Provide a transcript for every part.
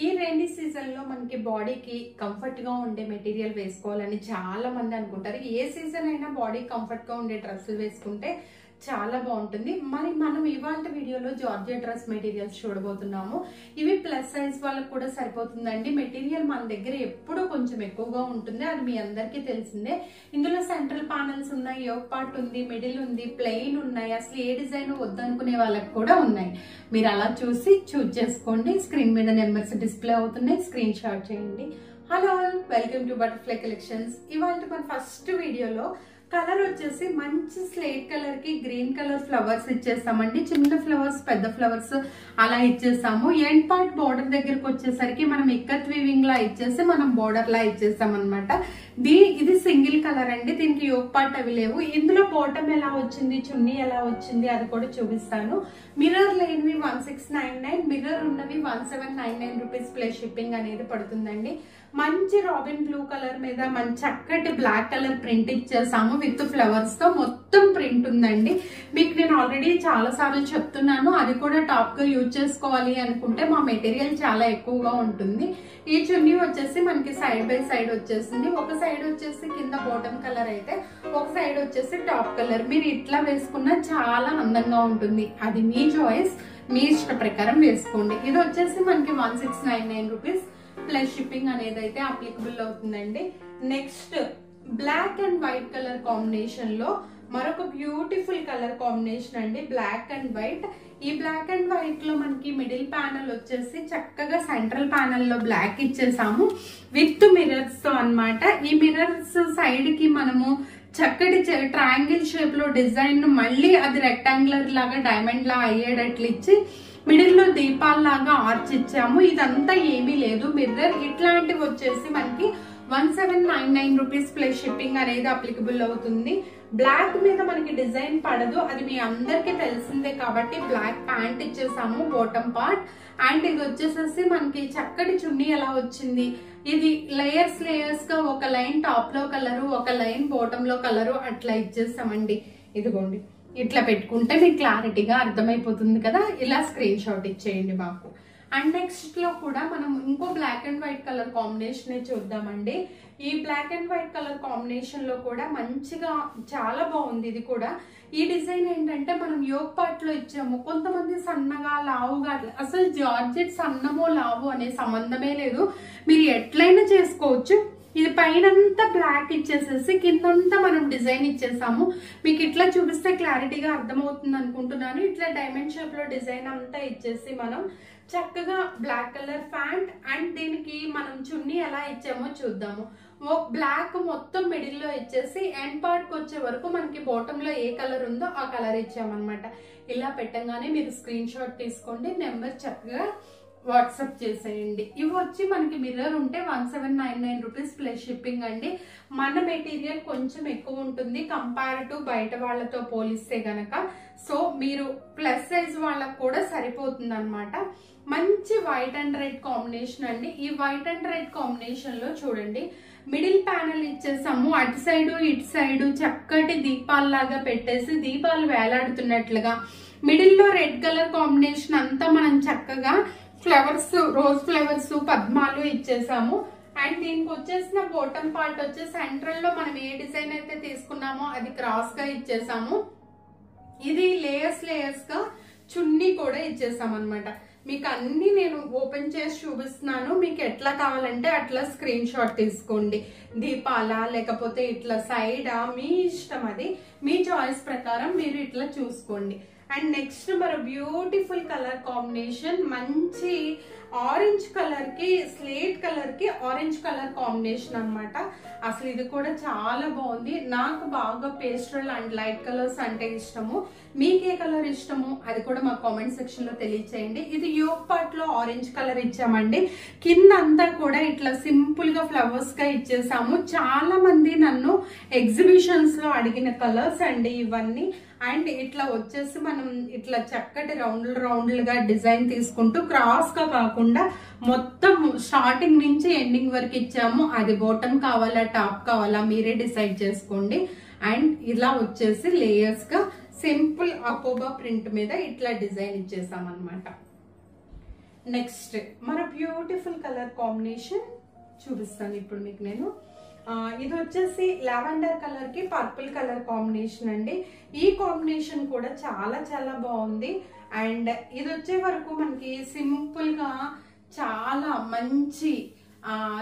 ఈ rainy season లో మనకి బాడీకి కంఫర్ట్ గా ఉండే మెటీరియల్ వేసుకోవాలని చాలా మంది అనుకుంటారు. ఏ సీజన్ అయినా బాడీ కంఫర్ట్ గా ఉండే డ్రెస్సులు వేసుకుంటే చాలా బాగుంటుంది. మరి మనం ఇవాళ వీడియోలో జార్జెట్ డ్రెస్ మెటీరియల్స్ చూడబోతున్నాము. ఇవి ప్లస్ సైజ్ వాళ్ళకి కూడా సరిపోతుందండి. మెటీరియల్ మన దగ్గర ఎప్పుడూ కొంచెం ఎక్కువగా ఉంటుంది, అది మీ అందరికీ తెలిసిందే. ఇందులో సెంట్రల్ ప్యానల్స్ ఉన్నాయి, యోక్ పార్ట్ ఉంది, మిడిల్ ఉంది, ప్లెయిన్ ఉన్నాయి. అసలు ఏ డిజైన్ వద్దనుకునే వాళ్ళకి కూడా ఉన్నాయి. మీరు అలా చూసి చూజ్ చేసుకోండి. స్క్రీన్ మీద నెంబర్స్ డిస్ప్లే అవుతున్నాయి, స్క్రీన్ షాట్ చేయండి. Hello, welcome to butterfly collections. ఇవాళ మన ఫస్ట్ వీడియోలో కలర్ వచ్చేసి మంచి స్లేట్ కలర్ కి గ్రీన్ కలర్ ఫ్లవర్స్ ఇచ్చేస్తామండి. చిన్న ఫ్లవర్స్, పెద్ద ఫ్లవర్స్ అలా ఇచ్చేస్తాము. ఎండ్ పార్ట్ బోర్డర్ దగ్గరకు వచ్చేసరికి మనం ఇక్కత్ వీవింగ్ లా ఇచ్చేసి మనం బోర్డర్ లా ఇచ్చేస్తాం అనమాట. ఇది సింగిల్ కలర్ అండి, దీనికి యోక్ పార్ట్ అవి లేవు. ఇందులో బాటమ్ ఎలా వచ్చింది, చున్నీ ఎలా వచ్చింది అది కూడా చూపిస్తాను. మిర్రర్ లేనివి 1699, మిర్రర్ ఉన్నవి 1799 రూపీస్ ప్లస్ షిప్పింగ్ అనేది పడుతుందండి. మంచి రాబిన్ బ్లూ కలర్ మీద మంచి చక్కటి బ్లాక్ కలర్ ప్రింట్ ఇచ్చేసాము విత్ ఫ్లవర్స్ తో. మొత్తం ప్రింట్ ఉందండి. మీకు నేను ఆల్రెడీ చాలా సార్లు చెప్తున్నాను, అది కూడా టాప్ గా యూజ్ చేసుకోవాలి అనుకుంటే మా మెటీరియల్ చాలా ఎక్కువగా ఉంటుంది. ఈ చున్నీ వచ్చేసి మనకి సైడ్ బై సైడ్ వచ్చేసింది. ఒక సైడ్ వచ్చేసి కింద బాటమ్ కలర్ అయితే, ఒక సైడ్ వచ్చేసి టాప్ కలర్. మీరు ఇట్లా వేసుకున్నా చాలా అందంగా ఉంటుంది. అది మీ చాయిస్, మీ ఇష్ట ప్రకారం వేసుకోండి. ఇది వచ్చేసి మనకి 1699 రూపీస్ ప్లస్ షిప్పింగ్ అనేది అయితే అప్లికబుల్ అవుతుందండి. Next black and white colour combination లో మరొక బ్యూటిఫుల్ కలర్ కాంబినేషన్ అండి, బ్లాక్ అండ్ వైట్. ఈ బ్లాక్ అండ్ వైట్ లో మనకి మిడిల్ ప్యానల్ వచ్చేసి చక్కగా సెంట్రల్ ప్యానల్ లో బ్లాక్ ఇచ్చేసాము విత్ మిర్రర్స్ తో అన్నమాట. ఈ మిర్రర్స్ సైడ్ కి మనము చక్కటి ట్రయాంగిల్ షేప్ లో డిజైన్ మళ్ళీ అది రెక్టాంగులర్ లాగా డైమండ్ లా అయ్యేటట్లు ఇచ్చి మిడిల్ లో దీపాల్లాగా ఆర్చ్ ఇచ్చాము. ఇదంతా ఏమీ లేదు. మిర్రర్ ఇట్లాంటివి వచ్చేసి మనకి 1799 రూపీస్ ప్లస్ షిప్పింగ్ అనేది అప్లికబుల్ అవుతుంది. బ్లాక్ మీద మనకి డిజైన్ పడదు, అది మీ అందరికి తెలిసిందే కాబట్టి బ్లాక్ ప్యాంట్ ఇచ్చేసాము బాటమ్ పార్ట్. అండ్ ఇది వచ్చేసేసి మనకి చక్కటి చున్నీ ఎలా వచ్చింది, ఇది లేయర్స్ లేయర్స్ గా ఒక లైన్ టాప్ లో కలరు, ఒక లైన్ బాటమ్ లో కలరు అట్లా ఇచ్చేస్తామండి. ఇదిగోండి, ఇట్లా పెట్టుకుంటే మీకు క్లారిటీగా అర్థమైపోతుంది కదా. ఇలా స్క్రీన్ షాట్ ఇచ్చేయండి మాకు. అండ్ నెక్స్ట్ లో కూడా మనం ఇంకో black and white colour combination చూద్దామండి. ఈ black and white colour combination లో కూడా మంచిగా చాలా బాగుంది. ఇది కూడా ఈ డిజైన్ ఏంటంటే మనం యోక్ పార్ట్ లో ఇచ్చాము. కొంతమంది సన్నగా లావుగా, అసలు జార్జెట్ సన్నమో లావు అనే సంబంధమే లేదు, మీరు ఎట్లయినా చేసుకోవచ్చు. ఇది పైనంతా బ్లాక్ ఇచ్చేసేసి కిందంతా మనం డిజైన్ ఇచ్చేసాము. మీకు ఇట్లా చూపిస్తే క్లారిటీగా అర్థమవుతుంది అనుకుంటున్నాను. ఇట్లా డైమండ్ షేప్ లో డిజైన్ అంతా ఇచ్చేసి మనం చక్కగా బ్లాక్ కలర్ ప్యాంట్ అండ్ దీనికి మనం చున్నీ ఎలా ఇచ్చామో చూద్దాము. బ్లాక్ మొత్తం మిడిల్ లో ఇచ్చేసి ఎండ్ పార్ట్ కి వచ్చే వరకు మనకి బాటమ్ లో ఏ కలర్ ఉందో ఆ కలర్ ఇచ్చామన్నమాట. ఇలా పెట్టంగానే మీరు స్క్రీన్ షాట్ తీసుకోండి, నెంబర్ చక్కగా వాట్సాప్ చేసేయండి. ఇవి వచ్చి మనకి మిర్రర్ ఉంటే 1799 రూపీస్ ప్లస్ షిప్పింగ్ అండి. మన మెటీరియల్ కొంచెం ఎక్కువ ఉంటుంది కంపేర్ టు బయట వాళ్ళతో పోలిస్తే గనక. సో మీరు ప్లస్ సైజ్ వాళ్ళకు కూడా సరిపోతుంది అనమాట. మంచి వైట్ అండ్ రెడ్ కాంబినేషన్ అండి. ఈ వైట్ అండ్ రెడ్ కాంబినేషన్ లో చూడండి, మిడిల్ ప్యానల్ ఇచ్చేసాము. అటు సైడు ఇటు సైడు చక్కటి దీపాల్లాగా పెట్టేసి దీపాలు వేలాడుతున్నట్లుగా మిడిల్ లో రెడ్ కలర్ కాంబినేషన్ అంతా మనం చక్కగా ఫ్లవర్స్, రోజ్ ఫ్లవర్స్, పద్మాలు ఇచ్చేసాము. అండ్ దీనికి వచ్చేసిన బాటమ్ పార్ట్ వచ్చే సెంట్రల్ లో మనం ఏ డిజైన్ అయితే తీసుకున్నామో అది క్రాస్ గా ఇచ్చేసాము. ఇది లేయర్స్ లేయర్స్ గా చున్నీ కూడా ఇచ్చేసాం అనమాట. మీకు అన్ని నేను ఓపెన్ చేసి చూపిస్తున్నాను, మీకు ఎట్లా కావాలంటే అట్లా స్క్రీన్ షాట్ తీసుకోండి. దీపాల లేకపోతే ఇట్లా సైడా మీ ఇష్టం, అది మీ చాయిస్ ప్రకారం మీరు ఇట్లా చూసుకోండి. అండ్ నెక్స్ట్ మరో బ్యూటిఫుల్ కలర్ కాంబినేషన్, మంచి ఆరెంజ్ కలర్ కి స్లేట్ కలర్ కి ఆరెంజ్ కలర్ కాంబినేషన్ అన్నమాట. అసలు ఇది కూడా చాలా బాగుంది. నాకు బాగా పేస్టల్ అండ్ లైట్ కలర్స్ అంటే ఇష్టము. మీకే కలర్ ఇష్టము అది కూడా మా కామెంట్ సెక్షన్ లో తెలియచేయండి. ఇది యోక్ పార్ట్ లో ఆరెంజ్ కలర్ ఇచ్చామండి. కింద అంతా కూడా ఇట్లా సింపుల్ గా ఫ్లవర్స్ గా ఇచ్చేసాము. చాలా మంది నన్ను ఎగ్జిబిషన్స్ లో అడిగిన కలర్స్ అండి ఇవన్నీ. అండ్ ఇట్లా వచ్చేసి మనం ఇట్లా చక్కటి రౌండ్లుగా డిజైన్ తీసుకుంటూ క్రాస్ గా కాకుండా మొత్తం స్టార్టింగ్ నుంచి ఎండింగ్ వరకు ఇచ్చాము. అది బాటమ్ కావాలా టాప్ కావాలా మీరే డిసైడ్ చేసుకోండి. అండ్ ఇలా వచ్చేసి లేయర్స్ గా సింపుల్ అకోబా ప్రింట్ మీద ఇట్లా డిజైన్ ఇచ్చేసాం అనమాట. నెక్స్ట్ మన బ్యూటిఫుల్ కలర్ కాంబినేషన్ చూపిస్తాను ఇప్పుడు మీకు నేను. ఇది వచ్చేసి లావెండర్ కలర్ కి పర్పుల్ కలర్ కాంబినేషన్ అండి. ఈ కాంబినేషన్ కూడా చాలా చాలా బాగుంది. అండ్ ఇది వచ్చే వరకు మనకి సింపుల్ గా చాలా మంచి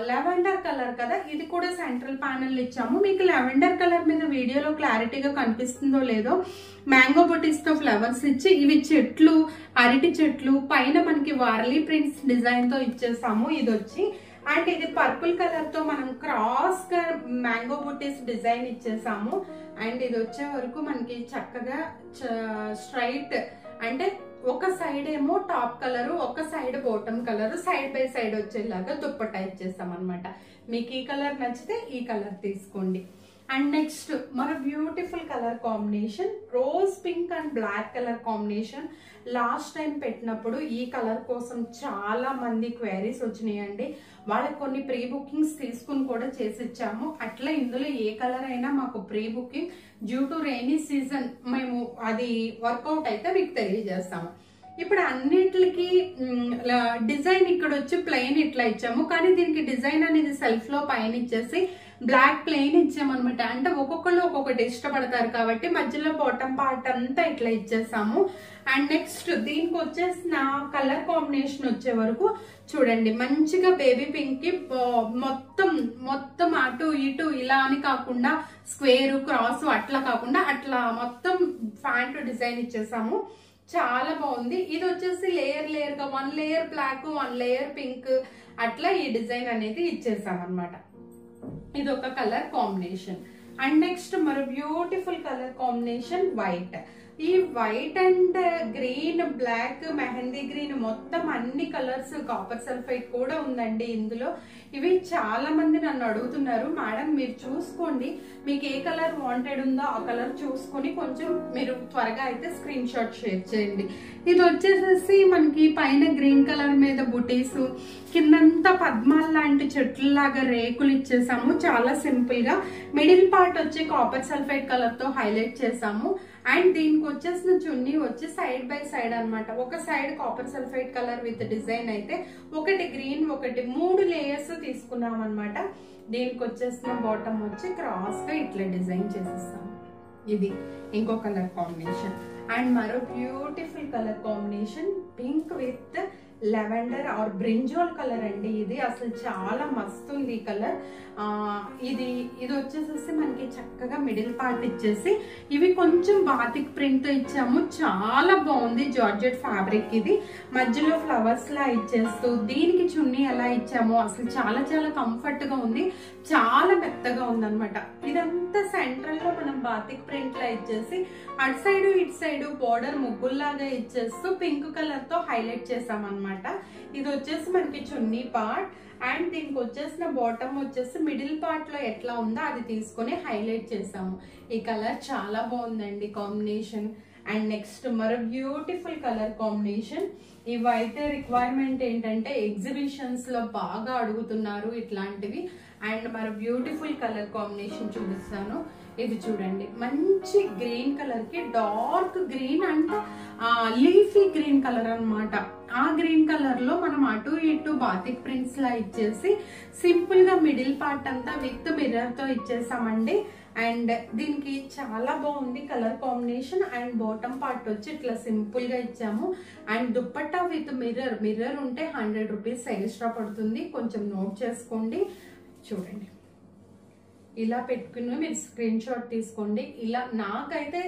లావెండర్ కలర్ కదా, ఇది కూడా సెంట్రల్ ప్యానెల్ ఇచ్చాము. మీకు లావెండర్ కలర్ మీద వీడియోలో క్లారిటీగా కనిపిస్తుందో లేదో, మ్యాంగో బొటీస్ తో ఫ్లవర్స్ ఇచ్చి ఇవి చెట్లు, అరటి చెట్లు పైన మనకి వార్లీ ప్రింట్స్ డిజైన్ తో ఇచ్చేసాము. ఇది వచ్చి అండ్ ఇది పర్పుల్ కలర్ తో మనం క్రాస్ గా మ్యాంగో బొటీస్ డిజైన్ ఇచ్చేసాము. అండ్ ఇది వచ్చే వరకు మనకి చక్కగా స్ట్రైట్ అంటే ఒక సైడ్ ఏమో టాప్ కలర్, ఒక side bottom colour, side by side వచ్చేలాగా దుప్పట్టా ఇచ్చేస్తాం అనమాట. మీకు ఈ కలర్ నచ్చితే ఈ కలర్ తీసుకోండి. అండ్ నెక్స్ట్ మన beautiful colour combination rose pink and black colour combination. Last time పెట్టినప్పుడు ఈ కలర్ కోసం చాలా మంది క్వైరీస్ వచ్చినాయండి. వాళ్ళకి కొన్ని ప్రీ బుకింగ్స్ తీసుకుని కూడా చేసి ఇచ్చాము. అట్లా ఇందులో ఏ కలర్ అయినా మాకు pre booking due to rainy season మేము అది వర్కౌట్ అయితే మీకు తెలియజేస్తాము. ఇప్పుడు అన్నిటికి డిజైన్ ఇక్కడ వచ్చి ప్లెయిన్ ఇట్లా ఇచ్చాము, కానీ దీనికి డిజైన్ అనేది సెల్ఫ్ లో పైన ఇచ్చేసి బ్లాక్ ప్లెయిన్ ఇచ్చామన్నమాట. అంటే ఒక్కొక్కళ్ళు ఒక్కొక్కటి ఇష్టపడతారు కాబట్టి మధ్యలో బాటమ్ పార్ట్ అంతా ఇట్లా ఇచ్చేసాము. అండ్ నెక్స్ట్ దీనికి వచ్చేసిన కలర్ కాంబినేషన్ వచ్చే వరకు చూడండి, మంచిగా బేబీ పింక్ కి మొత్తం అటు ఇటు ఇలా అని కాకుండా స్క్వేర్ క్రాస్ అట్లా కాకుండా అట్లా మొత్తం ఫ్యాంట్ డిజైన్ ఇచ్చేసాము. చాలా బాగుంది. ఇది వచ్చేసి లేయర్ లేయర్ గా 1 లేయర్ బ్లాక్ 1 లేయర్ పింక్ అట్లా ఈ డిజైన్ అనేది ఇచ్చేసాం అనమాట. ఇది ఒక కలర్ కాంబినేషన్. అండ్ నెక్స్ట్ మరో బ్యూటిఫుల్ కలర్ కాంబినేషన్ వైట్. ఈ white and green, black, mehndi green మొత్తం అన్ని కలర్స్, కాపర్ సల్ఫైడ్ కూడా ఉందండి ఇందులో. ఇవి చాలా మంది నన్ను అడుగుతున్నారు, మేడం మీరు చూసుకోండి మీకు ఏ కలర్ వాంటెడ్ ఉందో ఆ కలర్ చూసుకొని కొంచెం మీరు త్వరగా అయితే స్క్రీన్ షాట్ షేర్ చేయండి. ఇది వచ్చేసేసి మనకి పైన గ్రీన్ కలర్ మీద బుటీస్, కిందంతా పద్మాల లాంటి చెట్ల లాగా రేకులు ఇచ్చేసాము. చాలా సింపుల్ గా మిడిల్ పార్ట్ వచ్చి కాపర్ సల్ఫైడ్ కలర్ తో హైలైట్ చేసాము. అండ్ దీనికి వచ్చేసిన చున్నీ వచ్చి సైడ్ బై సైడ్ అన్నమాట. ఒక side copper sulphide colour with design అయితే, ఒకటి గ్రీన్, ఒకటి 3 లేయర్స్ తీసుకున్నాం అనమాట. దీనికి వచ్చేసిన బాటమ్ వచ్చి క్రాస్ గా ఇట్లా డిజైన్ చేసేస్తాము. ఇది ఇంకో కలర్ కాంబినేషన్. అండ్ మరో beautiful colour combination pink with lavender or brinjal colour అండి. ఇది అసలు చాలా మస్తు ఉంది ఈ కలర్. ఇది వచ్చేసేసి మనకి చక్కగా మిడిల్ పార్ట్ ఇచ్చేసి ఇవి కొంచెం బాతిక్ ప్రింట్ తో ఇచ్చాము. చాలా బాగుంది జార్జెట్ ఫ్యాబ్రిక్. ఇది మధ్యలో ఫ్లవర్స్ లా ఇచ్చేస్తూ దీనికి చున్నీ ఎలా ఇచ్చామో అసలు చాలా చాలా కంఫర్ట్ గా ఉంది, చాలా మెత్తగా ఉంది అనమాట. ఇదంతా సెంట్రల్ లో మనం బాతిక్ ప్రింట్ లా ఇచ్చేసి అటు సైడ్ ఇటు సైడ్ బోర్డర్ ముగ్గుల్లాగా ఇచ్చేస్తూ పింక్ కలర్ తో హైలైట్ చేసాం అనమాట. ఇది వచ్చేసి మనకి చున్నీ పార్ట్. అండ్ దీనికి వచ్చేసిన బాటమ్ వచ్చేసి మిడిల్ పార్ట్ లో ఎట్లా ఉందో అది తీసుకొని హైలైట్ చేసాము. ఈ కలర్ చాలా బాగుందండి కాంబినేషన్. అండ్ నెక్స్ట్ మరో బ్యూటిఫుల్ కలర్ కాంబినేషన్. ఇవైతే రిక్వైర్మెంట్ ఏంటంటే ఎగ్జిబిషన్స్ లో బాగా అడుగుతున్నారు ఇట్లాంటివి. అండ్ మరో బ్యూటిఫుల్ కలర్ కాంబినేషన్ చూపిస్తాను. ఇది చూడండి, మంచి గ్రీన్ కలర్ కి డార్క్ గ్రీన్ అంటే లీఫీ గ్రీన్ కలర్ అన్నమాట. ఆ గ్రీన్ కలర్ లో మనం అటు ఇటు బాతిక్ ప్రింట్స్ లా ఇచ్చేసి సింపుల్ గా మిడిల్ పార్ట్ అంతా విత్ మిర్రర్ తో ఇచ్చేసామండి. అండ్ దీనికి చాలా బాగుంది colour combination. And bottom part వచ్చి ఇట్లా సింపుల్ గా ఇచ్చాము. అండ్ దుప్పట్టా విత్ మిర్రర్ ఉంటే 100 రూపీస్ ఎక్స్ట్రా పడుతుంది, కొంచెం నోట్ చేసుకోండి. చూడండి, ఇలా పెట్టుకుని మీరు స్క్రీన్ షాట్ తీసుకోండి. ఇలా నాకైతే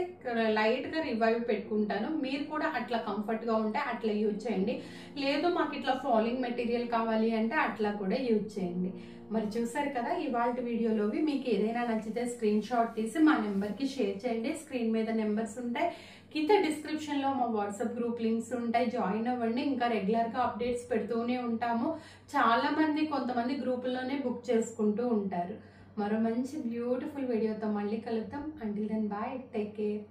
లైట్ గా రివైవ్ పెట్టుకుంటాను, మీరు కూడా అట్లా కంఫర్ట్ గా ఉంటే అట్లా యూజ్ చేయండి. లేదు మాకు ఇట్లా ఫాలింగ్ మెటీరియల్ కావాలి అంటే అట్లా కూడా యూజ్ చేయండి. మరి చూసారు కదా ఇవాళ వీడియోలోవి. మీకు ఏదైనా నచ్చితే స్క్రీన్ షాట్ తీసి మా నెంబర్ కి షేర్ చేయండి. స్క్రీన్ మీద నెంబర్స్ ఉంటాయి, కింద డిస్క్రిప్షన్ లో మా వాట్సాప్ గ్రూప్ లింక్స్ ఉంటాయి, జాయిన్ అవ్వండి. ఇంకా రెగ్యులర్ గా అప్డేట్స్ పెడుతూనే ఉంటాము. చాలా మంది కొంతమంది గ్రూపుల్లోనే బుక్ చేసుకుంటూ ఉంటారు. మరో మంచి బ్యూటిఫుల్ వీడియోతో మళ్ళీ కలుద్దాం. Until then bye, take care.